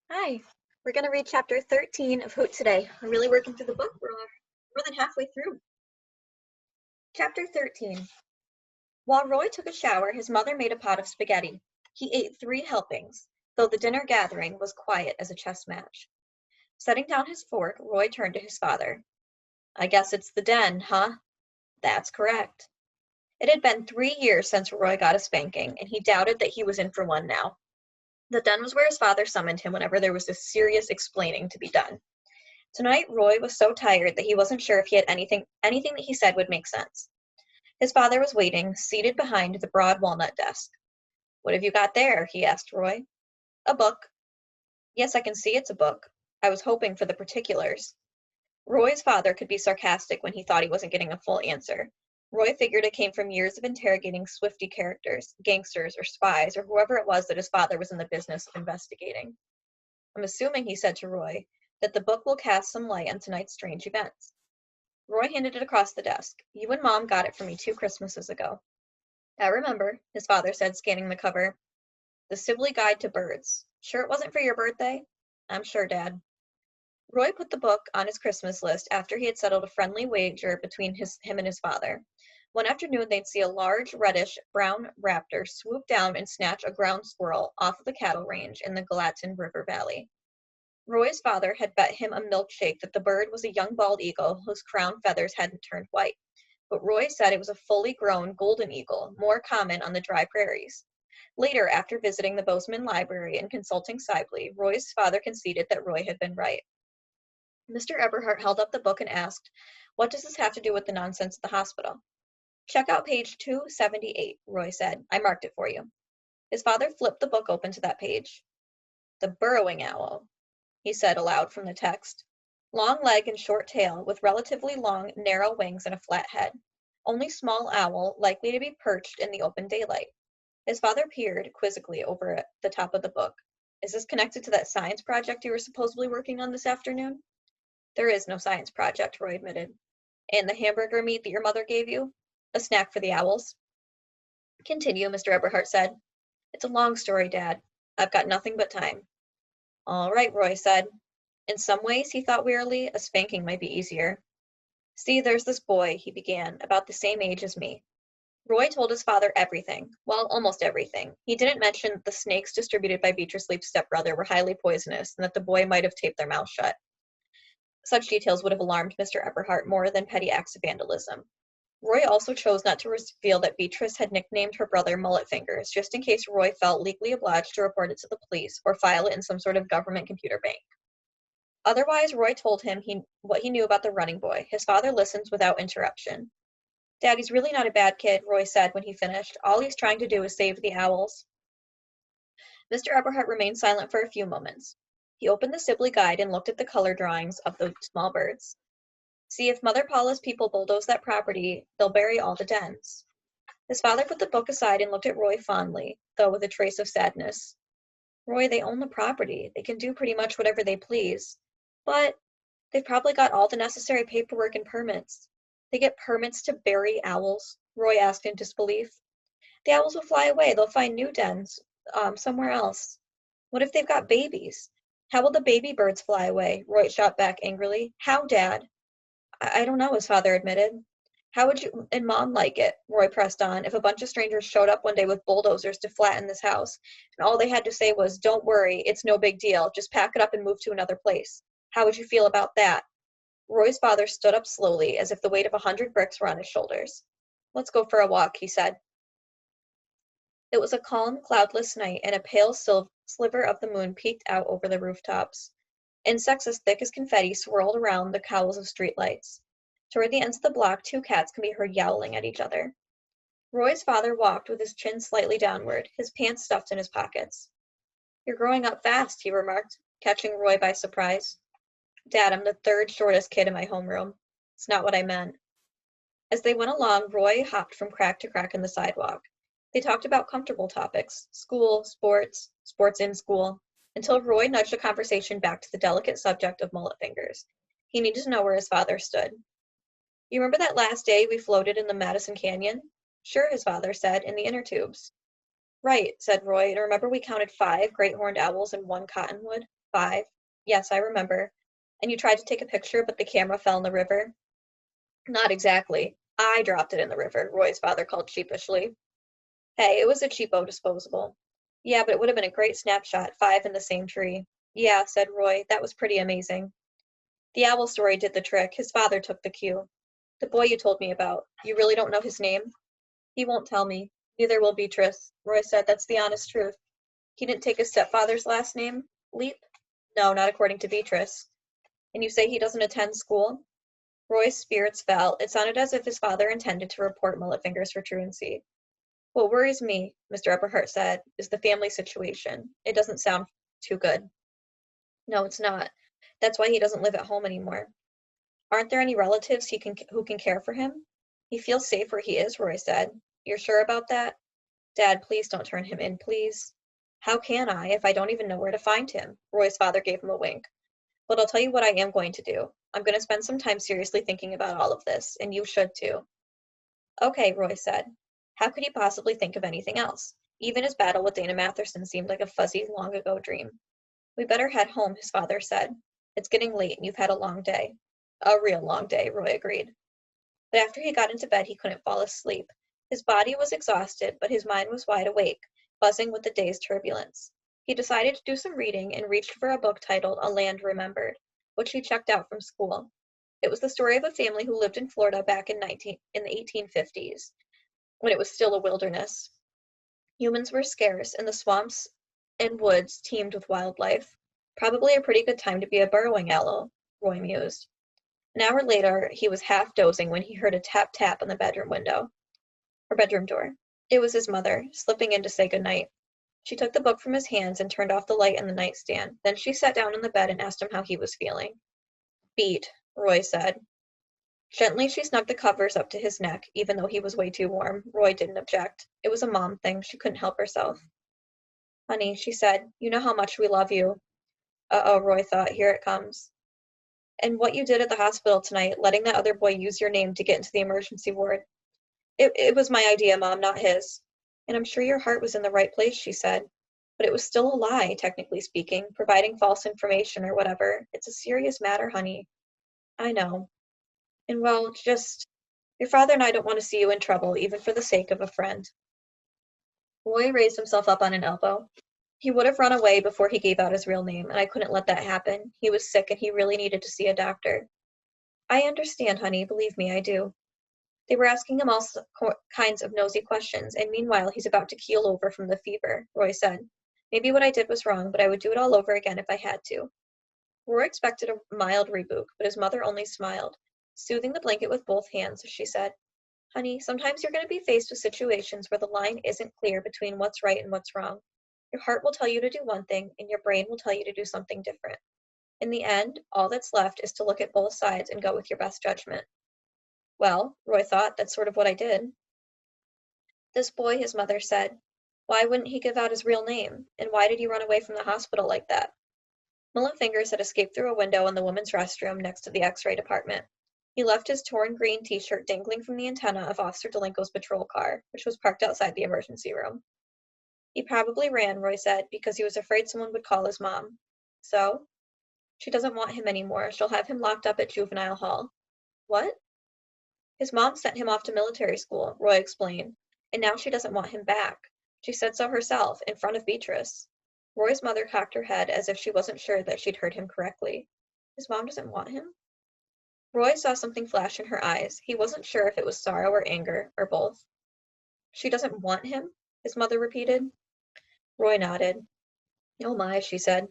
Hi, we're going to read chapter 13 of Hoot today. We're really working through the book. We're more than halfway through. Chapter 13. While Roy took a shower, his mother made a pot of spaghetti. He ate 3 helpings, though the dinner gathering was quiet as a chess match. Setting down his fork, Roy turned to his father. I guess it's the den, huh? That's correct. It had been 3 years since Roy got a spanking, and he doubted that he was in for one now. The den was where his father summoned him whenever there was a serious explaining to be done. Tonight Roy was so tired that he wasn't sure if he had anything that he said would make sense. His father was waiting, seated behind the broad walnut desk. What have you got there? He asked Roy. A book. Yes, I can see it's a book. I was hoping for the particulars. Roy's father could be sarcastic when he thought he wasn't getting a full answer. Roy figured it came from years of interrogating Swifty characters, gangsters, or spies, or whoever it was that his father was in the business of investigating. I'm assuming, he said to Roy, that the book will cast some light on tonight's strange events. Roy handed it across the desk. You and Mom got it for me 2 Christmases ago. I remember, his father said, scanning the cover. The Sibley Guide to Birds. Sure it wasn't for your birthday? I'm sure, Dad. Roy put the book on his Christmas list after he had settled a friendly wager between him and his father. One afternoon they'd see a large, reddish-brown raptor swoop down and snatch a ground squirrel off of the cattle range in the Gallatin River Valley. Roy's father had bet him a milkshake that the bird was a young bald eagle whose crown feathers hadn't turned white, but Roy said it was a fully grown golden eagle, more common on the dry prairies. Later, after visiting the Bozeman Library and consulting Sibley, Roy's father conceded that Roy had been right. Mr. Eberhart held up the book and asked, What does this have to do with the nonsense at the hospital? Check out page 278, Roy said. I marked it for you. His father flipped the book open to that page. The burrowing owl, he said aloud from the text. Long leg and short tail, with relatively long, narrow wings and a flat head. Only small owl, likely to be perched in the open daylight. His father peered quizzically over at the top of the book. Is this connected to that science project you were supposedly working on this afternoon? There is no science project, Roy admitted. And the hamburger meat that your mother gave you? A snack for the owls? Continue, Mr. Eberhart said. It's a long story, Dad. I've got nothing but time. All right, Roy said. In some ways, he thought wearily, a spanking might be easier. See, there's this boy, he began, about the same age as me. Roy told his father everything. Well, almost everything. He didn't mention that the snakes distributed by Beatrice Leap's stepbrother were highly poisonous and that the boy might have taped their mouth shut. Such details would have alarmed Mr. Eberhart more than petty acts of vandalism. Roy also chose not to reveal that Beatrice had nicknamed her brother Mullet Fingers, just in case Roy felt legally obliged to report it to the police or file it in some sort of government computer bank. Otherwise, Roy told him what he knew about the running boy. His father listened without interruption. Daddy's really not a bad kid, Roy said when he finished. All he's trying to do is save the owls. Mr. Eberhart remained silent for a few moments. He opened the Sibley Guide and looked at the color drawings of the small birds. See, if Mother Paula's people bulldoze that property, they'll bury all the dens. His father put the book aside and looked at Roy fondly, though with a trace of sadness. Roy, they own the property. They can do pretty much whatever they please. But they've probably got all the necessary paperwork and permits. They get permits to bury owls? Roy asked in disbelief. The owls will fly away. They'll find new dens, somewhere else. What if they've got babies? How will the baby birds fly away? Roy shot back angrily. How, Dad? I don't know, his father admitted. How would you and Mom like it, Roy pressed on, if a bunch of strangers showed up one day with bulldozers to flatten this house, and all they had to say was, don't worry, it's no big deal, just pack it up and move to another place? How would you feel about that? Roy's father stood up slowly, as if the weight of 100 bricks were on his shoulders. Let's go for a walk, he said. It was a calm, cloudless night, and a pale sliver of the moon peeked out over the rooftops. Insects as thick as confetti swirled around the cowls of streetlights. Toward the ends of the block, 2 cats can be heard yowling at each other. Roy's father walked with his chin slightly downward, his pants stuffed in his pockets. You're growing up fast, he remarked, catching Roy by surprise. Dad, I'm the 3rd shortest kid in my homeroom. It's not what I meant. As they went along, Roy hopped from crack to crack in the sidewalk. They talked about comfortable topics, school, sports, sports in school, until Roy nudged the conversation back to the delicate subject of mullet fingers. He needed to know where his father stood. You remember that last day we floated in the Madison Canyon? Sure, his father said, in the inner tubes. Right, said Roy, and remember we counted 5 great horned owls and 1 cottonwood? 5. Yes, I remember. And you tried to take a picture, but the camera fell in the river? Not exactly. I dropped it in the river, Roy's father called sheepishly. Hey, it was a cheapo disposable. Yeah, but it would have been a great snapshot, 5 in the same tree. Yeah, said Roy, that was pretty amazing. The owl story did the trick. His father took the cue. The boy you told me about. You really don't know his name? He won't tell me. Neither will Beatrice. Roy said that's the honest truth. He didn't take his stepfather's last name? Leap? No, not according to Beatrice. And you say he doesn't attend school? Roy's spirits fell. It sounded as if his father intended to report Mulletfinger's for truancy. What worries me, Mr. Eberhart said, is the family situation. It doesn't sound too good. No, it's not. That's why he doesn't live at home anymore. Aren't there any relatives who can care for him? He feels safe where he is, Roy said. You're sure about that? Dad, please don't turn him in, please. How can I if I don't even know where to find him? Roy's father gave him a wink. But I'll tell you what I am going to do. I'm going to spend some time seriously thinking about all of this, and you should too. Okay, Roy said. How could he possibly think of anything else? Even his battle with Dana Matherson seemed like a fuzzy, long-ago dream. We better head home, his father said. It's getting late and you've had a long day. A real long day, Roy agreed. But after he got into bed, he couldn't fall asleep. His body was exhausted, but his mind was wide awake, buzzing with the day's turbulence. He decided to do some reading and reached for a book titled A Land Remembered, which he checked out from school. It was the story of a family who lived in Florida back in the 1850s, when it was still a wilderness. Humans were scarce, and the swamps and woods teemed with wildlife. Probably a pretty good time to be a burrowing owl, Roy mused. An hour later, he was half dozing when he heard a tap-tap on the bedroom window, or bedroom door. It was his mother, slipping in to say good night. She took the book from his hands and turned off the light in the nightstand. Then she sat down on the bed and asked him how he was feeling. Beat, Roy said. Gently, she snugged the covers up to his neck, even though he was way too warm. Roy didn't object. It was a mom thing. She couldn't help herself. Honey, she said, you know how much we love you. Uh-oh, Roy thought. Here it comes. And what you did at the hospital tonight, letting that other boy use your name to get into the emergency ward. It was my idea, Mom, not his. And I'm sure your heart was in the right place, she said. But it was still a lie, technically speaking, providing false information or whatever. It's a serious matter, honey. I know. And well, just, your father and I don't want to see you in trouble, even for the sake of a friend. Roy raised himself up on an elbow. He would have run away before he gave out his real name, and I couldn't let that happen. He was sick and he really needed to see a doctor. I understand, honey, believe me, I do. They were asking him all kinds of nosy questions, and meanwhile he's about to keel over from the fever, Roy said. Maybe what I did was wrong, but I would do it all over again if I had to. Roy expected a mild rebuke, but his mother only smiled, soothing the blanket with both hands as she said, Honey, sometimes you're going to be faced with situations where the line isn't clear between what's right and what's wrong. Your heart will tell you to do one thing, and your brain will tell you to do something different. In the end, all that's left is to look at both sides and go with your best judgment. Well, Roy thought, that's sort of what I did. This boy, his mother said. Why wouldn't he give out his real name? And why did he run away from the hospital like that? Mulletfingers had escaped through a window in the women's restroom next to the X-ray department. He left his torn green t-shirt dangling from the antenna of Officer Delinko's patrol car, which was parked outside the emergency room. He probably ran, Roy said, because he was afraid someone would call his mom. So? She doesn't want him anymore. She'll have him locked up at juvenile hall. What? His mom sent him off to military school, Roy explained, and now she doesn't want him back. She said so herself, in front of Beatrice. Roy's mother cocked her head as if she wasn't sure that she'd heard him correctly. His mom doesn't want him? Roy saw something flash in her eyes. He wasn't sure if it was sorrow or anger, or both. She doesn't want him? His mother repeated. Roy nodded. Oh my, she said.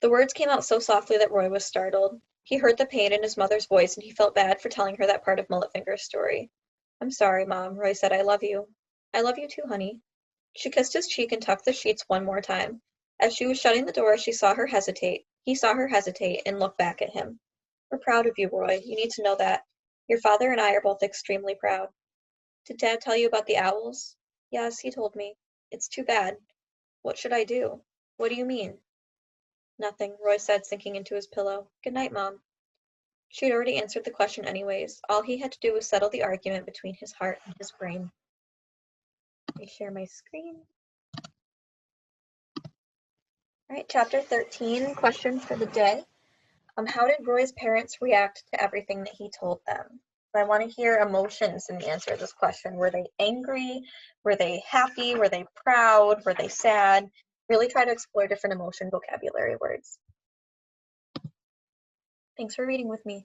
The words came out so softly that Roy was startled. He heard the pain in his mother's voice, and he felt bad for telling her that part of Mulletfinger's story. I'm sorry, Mom, Roy said. I love you. I love you too, honey. She kissed his cheek and tucked the sheets one more time. As she was shutting the door, he saw her hesitate, and look back at him. We're proud of you, Roy. You need to know that. Your father and I are both extremely proud. Did Dad tell you about the owls? Yes, he told me. It's too bad. What should I do? What do you mean? Nothing, Roy said, sinking into his pillow. Good night, Mom. She had already answered the question anyways. All he had to do was settle the argument between his heart and his brain. Let me share my screen. All right, chapter 13, question for the day. How did Roy's parents react to everything that he told them? So I want to hear emotions in the answer to this question. Were they angry? Were they happy? Were they proud? Were they sad? Really try to explore different emotion vocabulary words. Thanks for reading with me.